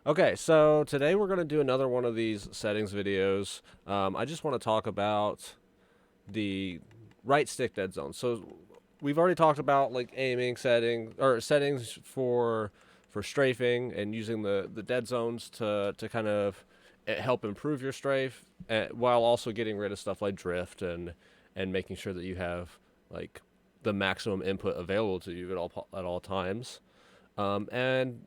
Okay, so today we're going to do another one of these settings videos. I just want to talk about the right stick dead zone. So we've already talked about like aiming settings or settings for strafing and using the dead zones to kind of help improve your strafe while also getting rid of stuff like drift and making sure that you have like the maximum input available to you at all times. And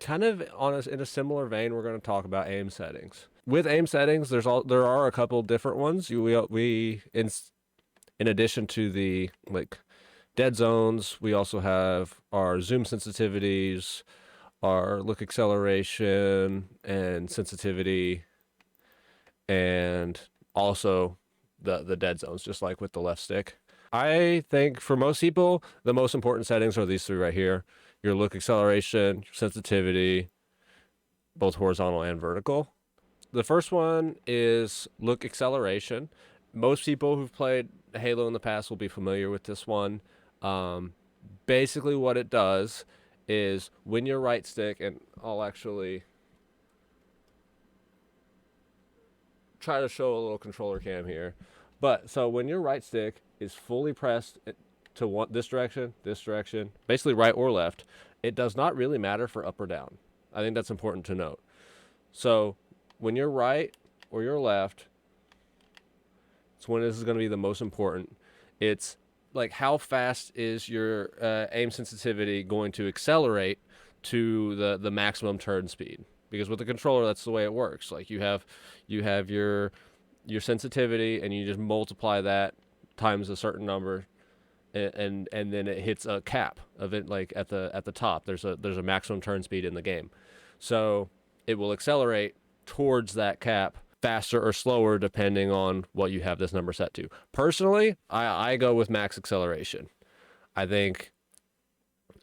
kind of in a similar vein, we're going to talk about aim settings. With aim settings, there are a couple different ones. We in addition to the like dead zones, we also have our zoom sensitivities, our look acceleration and sensitivity, and also the dead zones, just like with the left stick. I think for most people, the most important settings are these three right here: your look acceleration, sensitivity, both horizontal and vertical. The first one is look acceleration. Most people who've played Halo in the past will be familiar with this one. Um, Basically, what it does is when your right stick, and I'll actually try to show a little controller cam here. But so when your right stick is fully pressed to this direction, basically right or left, it does not really matter for up or down. I think that's important to note. So when you're right or you're left, it's when this is going to be the most important. It's like how fast is your aim sensitivity going to accelerate to the maximum turn speed? Because with the controller, that's the way it works. Like you have your sensitivity, and you just multiply that times a certain number, and then it hits a cap of it. Like at the top, there's a maximum turn speed in the game, so it will accelerate towards that cap faster or slower depending on what you have this number set to. Personally, I go with max acceleration. I think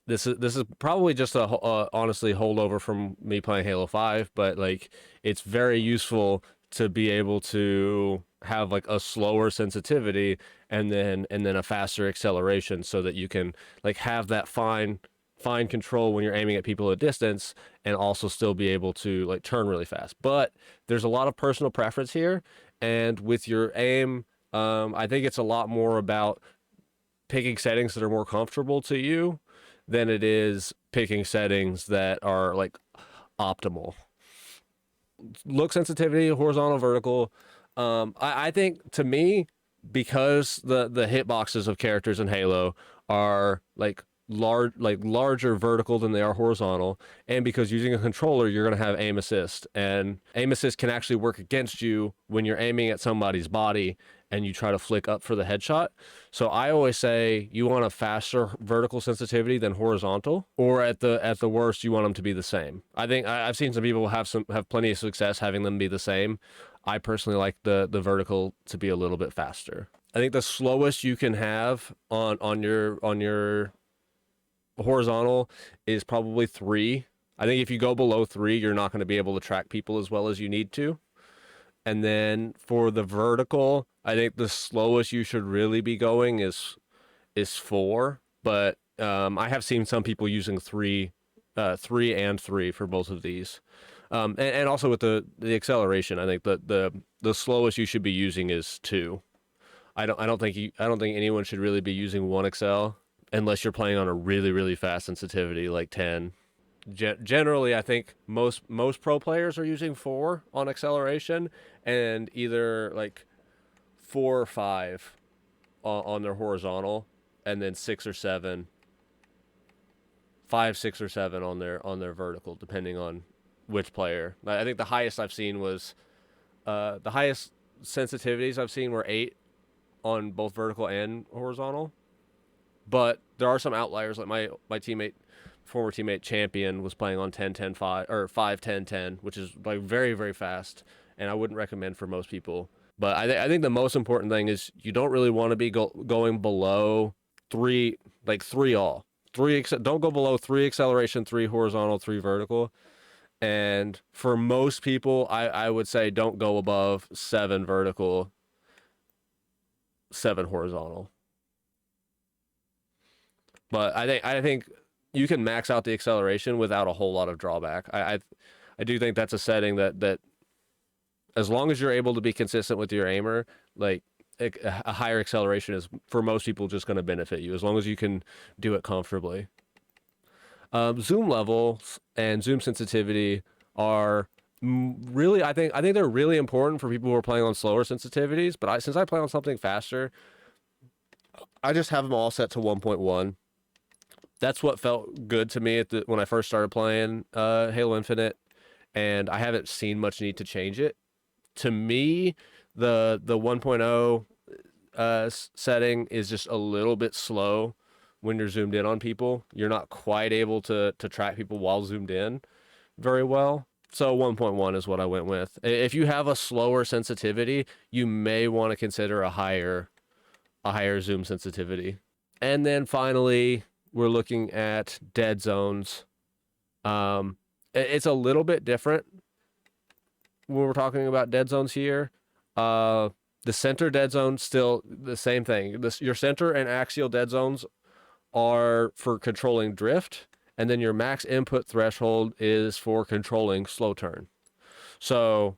this is probably just a honestly holdover from me playing Halo 5, but like it's very useful to be able to have like a slower sensitivity and then a faster acceleration so that you can like have that fine control when you're aiming at people at distance and also still be able to like turn really fast. But there's a lot of personal preference here, and with your aim, I think it's a lot more about picking settings that are more comfortable to you than it is picking settings that are like optimal. Look sensitivity, horizontal, vertical. I think to me, because the hitboxes of characters in Halo are larger vertical than they are horizontal, and because using a controller you're going to have aim assist, and aim assist can actually work against you when you're aiming at somebody's body and you try to flick up for the headshot. So I always say you want a faster vertical sensitivity than horizontal, or at the worst you want them to be the same. I think I've seen some people have plenty of success having them be the same. I personally like the vertical to be a little bit faster. I think the slowest you can have on your horizontal is probably 3. I think if you go below 3, you're not going to be able to track people as well as you need to. And then for the vertical, I think the slowest you should really be going is 4. But I have seen some people using 3 for both of these. And also with the acceleration, I think the slowest you should be using is 2. I don't think anyone should really be using 1 excel unless you're playing on a really fast sensitivity like 10. Generally, I think most pro players are using 4 on acceleration, and either like 4 or 5 on their horizontal, and then 6 or 7, 5, 6 or 7 on their vertical, depending on which player. I think the highest I've seen was the highest sensitivities I've seen were 8 on both vertical and horizontal. But there are some outliers, like my former teammate Champion was playing on 10-10-5 or 5-10-10, which is like very fast, and I wouldn't recommend for most people. But I think the most important thing is you don't really want to be going below 3, like 3 all. Don't go below 3 acceleration, 3 horizontal, 3 vertical. And for most people, I would say don't go above 7 vertical, 7 horizontal. But I think you can max out the acceleration without a whole lot of drawback. I do think that's a setting that as long as you're able to be consistent with your aimer, like a higher acceleration is for most people just going to benefit you as long as you can do it comfortably. Zoom levels and zoom sensitivity are really, I think they're really important for people who are playing on slower sensitivities. But since I play on something faster, I just have them all set to 1.1. That's what felt good to me when I first started playing Halo Infinite, and I haven't seen much need to change it. To me, the 1.0 setting is just a little bit slow when you're zoomed in on people. You're not quite able to track people while zoomed in very well. So 1.1 is what I went with. If you have a slower sensitivity, you may want to consider a higher zoom sensitivity. And then finally, we're looking at dead zones. It's a little bit different when we're talking about dead zones here. The center dead zone, still the same thing. Your center and axial dead zones are for controlling drift, and then your max input threshold is for controlling slow turn. So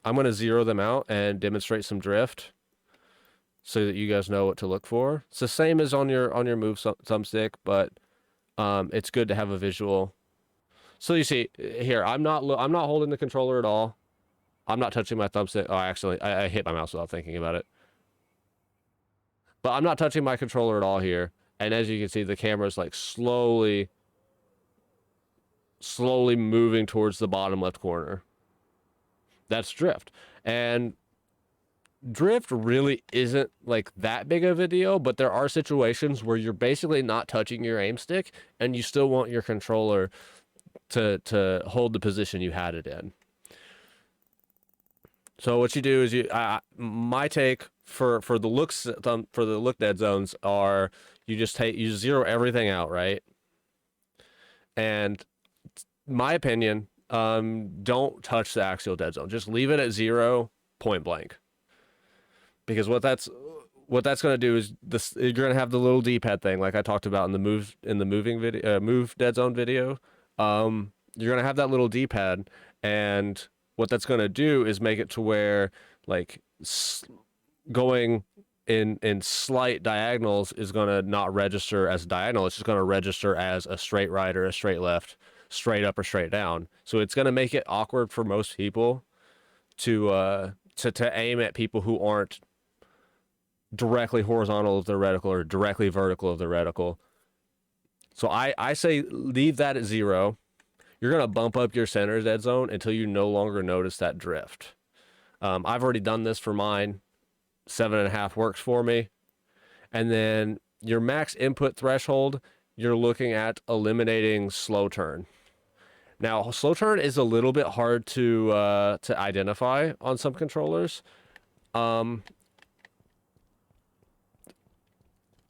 I'm going to zero them out and demonstrate some drift so that you guys know what to look for. It's the same as on your move thumbstick, but it's good to have a visual. So you see here, I'm not holding the controller at all. I'm not touching my thumbstick. Oh, actually, I hit my mouse without thinking about it. But I'm not touching my controller at all here. And as you can see, the camera's like slowly moving towards the bottom left corner. That's drift. And drift really isn't like that big of a deal, but there are situations where you're basically not touching your aim stick and you still want your controller to hold the position you had it in. So what you do is my take for the look dead zones are you zero everything out, right? And my opinion, don't touch the axial dead zone. Just leave it at 0 point blank. Because what that's going to do is you're going to have the little D-pad thing like I talked about in the move dead zone video. You're going to have that little D-pad, and what that's going to do is make it to where like going in slight diagonals is going to not register as a diagonal. It's just going to register as a straight right or a straight left, straight up or straight down. So it's going to make it awkward for most people to aim at people who aren't directly horizontal of the reticle or directly vertical of the reticle. So I say leave that at 0. You're going to bump up your center dead zone until you no longer notice that drift. I've already done this for mine. 7.5 works for me. And then your max input threshold, you're looking at eliminating slow turn. Now, slow turn is a little bit hard to identify on some controllers.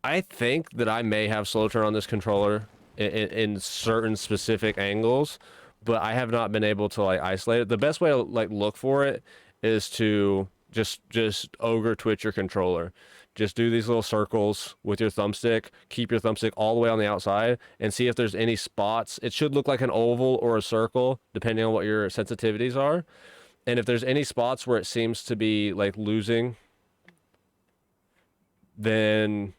I think that I may have slow turn on this controller in certain specific angles, but I have not been able to like isolate it. The best way to like look for it is to just ogre twitch your controller. Just do these little circles with your thumbstick. Keep your thumbstick all the way on the outside and see if there's any spots. It should look like an oval or a circle, depending on what your sensitivities are. And if there's any spots where it seems to be like losing, then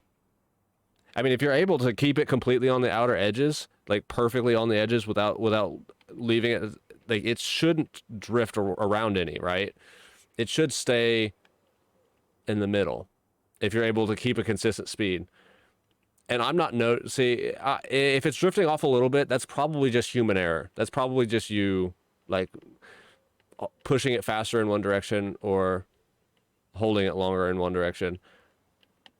I mean, if you're able to keep it completely on the outer edges, like perfectly on the edges without leaving it, like it shouldn't drift around any, right? It should stay in the middle if you're able to keep a consistent speed. And I'm not if it's drifting off a little bit, that's probably just human error. That's probably just you like pushing it faster in one direction or holding it longer in one direction.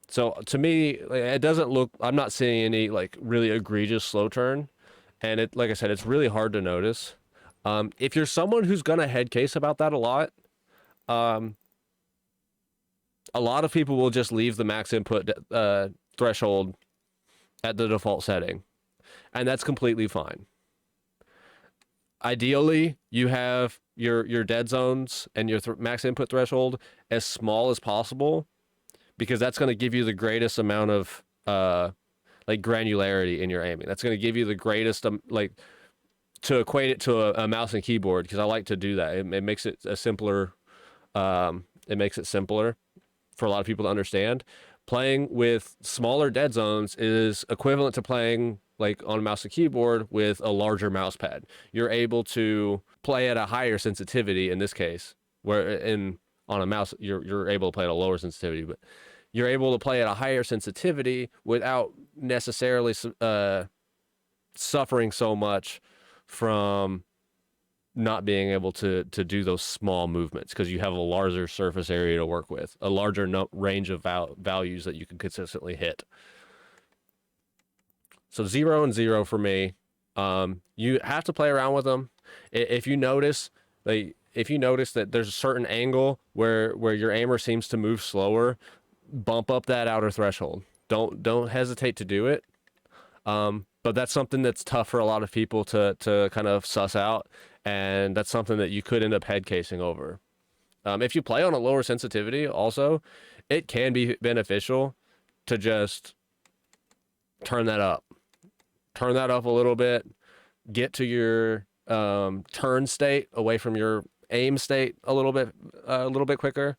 So to me, it doesn't look, I'm not seeing any like really egregious slow turn. And it, like I said, it's really hard to notice. If you're someone who's going to head case about that a lot of people will just leave the max input threshold at the default setting. And that's completely fine. Ideally, you have your dead zones and your max input threshold as small as possible, because that's going to give you the greatest amount of like granularity in your aiming. That's going to give you the greatest to equate it to a mouse and keyboard, because I like to do that. It makes it a simpler. It makes it simpler for a lot of people to understand. Playing with smaller dead zones is equivalent to playing like on a mouse and keyboard with a larger mouse pad. You're able to play at a higher sensitivity in this case, where in on a mouse you're able to play at a lower sensitivity, but you're able to play at a higher sensitivity without necessarily suffering so much from not being able to do those small movements, because you have a larger surface area to work with, a larger range of values that you can consistently hit. So 0 and 0 for me. You have to play around with them. If you notice, that there's a certain angle where your aimer seems to move slower, bump up that outer threshold. Don't hesitate to do it. But that's something that's tough for a lot of people to kind of suss out, and that's something that you could end up head casing over. If you play on a lower sensitivity also, it can be beneficial to just turn that up. Turn that up a little bit, get to your turn state away from your aim state a little bit quicker.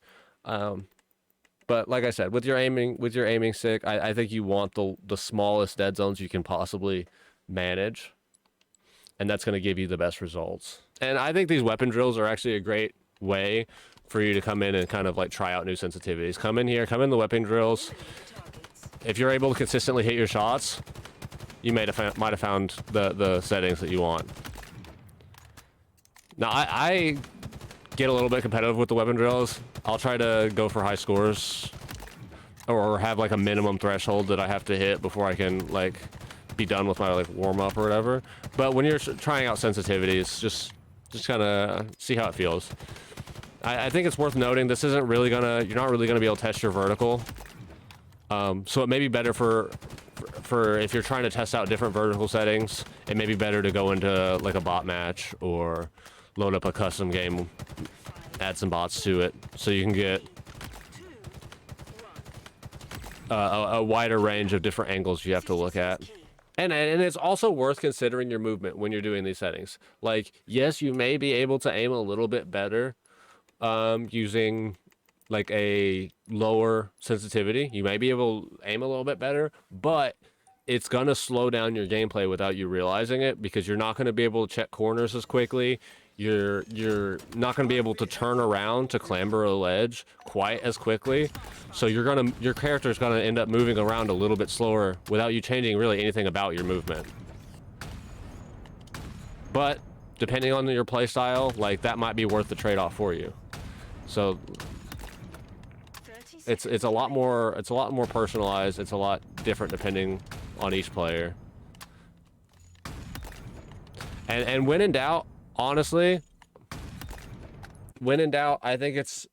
But like I said, with your aiming stick, I think you want the smallest dead zones you can possibly manage, and that's going to give you the best results. And I think these weapon drills are actually a great way for you to come in and kind of like try out new sensitivities. Come in the weapon drills. If you're able to consistently hit your shots, you might have found the settings that you want. Now I get a little bit competitive with the weapon drills. I'll try to go for high scores, or have like a minimum threshold that I have to hit before I can like be done with my like warm up or whatever. But when you're trying out sensitivities, just kind of see how it feels. I think it's worth noting this isn't really you're not really gonna be able to test your vertical. So it may be better for if you're trying to test out different vertical settings, it may be better to go into like a bot match or load up a custom game, add some bots to it, so you can get a wider range of different angles you have to look at. And it's also worth considering your movement when you're doing these settings. Like, yes, you may be able to aim a little bit better using like a lower sensitivity. You may be able to aim a little bit better, but it's going to slow down your gameplay without you realizing it, because you're not going to be able to check corners as quickly. You're not going to be able to turn around to clamber a ledge quite as quickly. So your character's going to end up moving around a little bit slower without you changing really anything about your movement. But depending on your play style, like that might be worth the trade-off for you. So it's a lot more personalized. It's a lot different depending on each player. And when in doubt, honestly, I think it's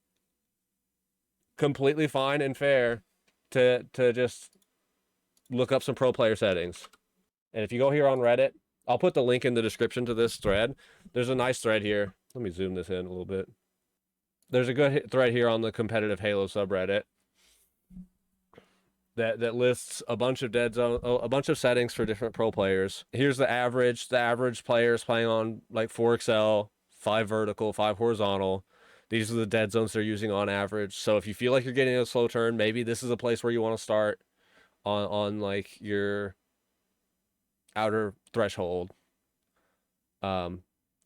completely fine and fair to just look up some pro player settings. And if you go here on Reddit, I'll put the link in the description to this thread. There's a nice thread here. Let me zoom this in a little bit. There's a good thread here on the competitive Halo subreddit that lists a bunch of a bunch of settings for different pro players. Here's the average. The average players playing on like 4XL, 5 vertical, 5 horizontal. These are the dead zones they're using on average. So if you feel like you're getting a slow turn, maybe this is a place where you want to start on like your outer threshold.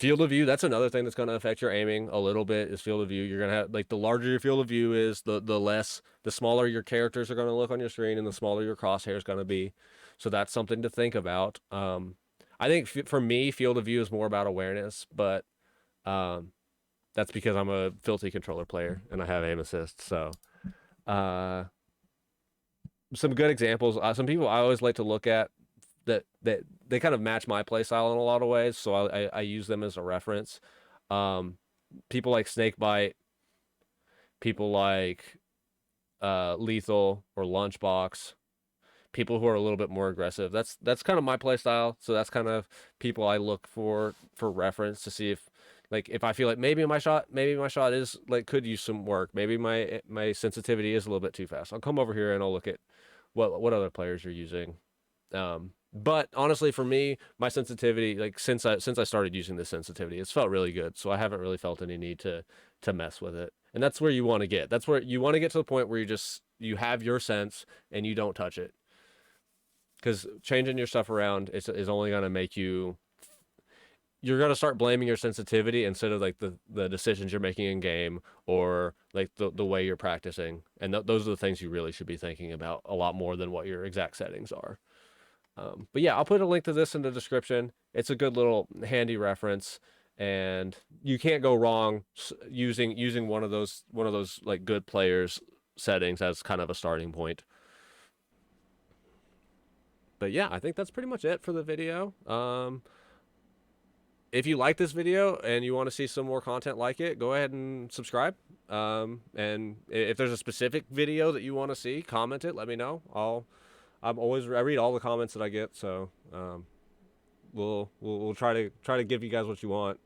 Field of view, that's another thing that's going to affect your aiming a little bit, is field of view. You're going to have, like, the larger your field of view is, the smaller your characters are going to look on your screen, and the smaller your crosshair is going to be. So that's something to think about. I think for me, field of view is more about awareness, but that's because I'm a filthy controller player and I have aim assist. So some good examples. Some people I always like to look at that they kind of match my play style in a lot of ways, so I use them as a reference. People like Snakebite, people like Lethal or Lunchbox, people who are a little bit more aggressive. That's kind of my play style, so that's kind of people I look for reference to see if, like, if I feel like maybe my shot is like could use some work. Maybe my sensitivity is a little bit too fast. I'll come over here and I'll look at what other players you're using. But honestly, for me, my sensitivity, like since I started using this sensitivity, it's felt really good. So I haven't really felt any need to mess with it. And that's where you want to get. That's where you want to get to the point where you have your sense and you don't touch it. Because changing your stuff around is only going to make you're going to start blaming your sensitivity instead of like the decisions you're making in game, or like the way you're practicing. And those are the things you really should be thinking about a lot more than what your exact settings are. But yeah, I'll put a link to this in the description. It's a good little handy reference, and you can't go wrong using one of those like good players settings as kind of a starting point. But yeah, I think that's pretty much it for the video. If you like this video and you want to see some more content like it, go ahead and subscribe. And if there's a specific video that you want to see, comment it. Let me know. I read all the comments that I get, so we'll try to give you guys what you want.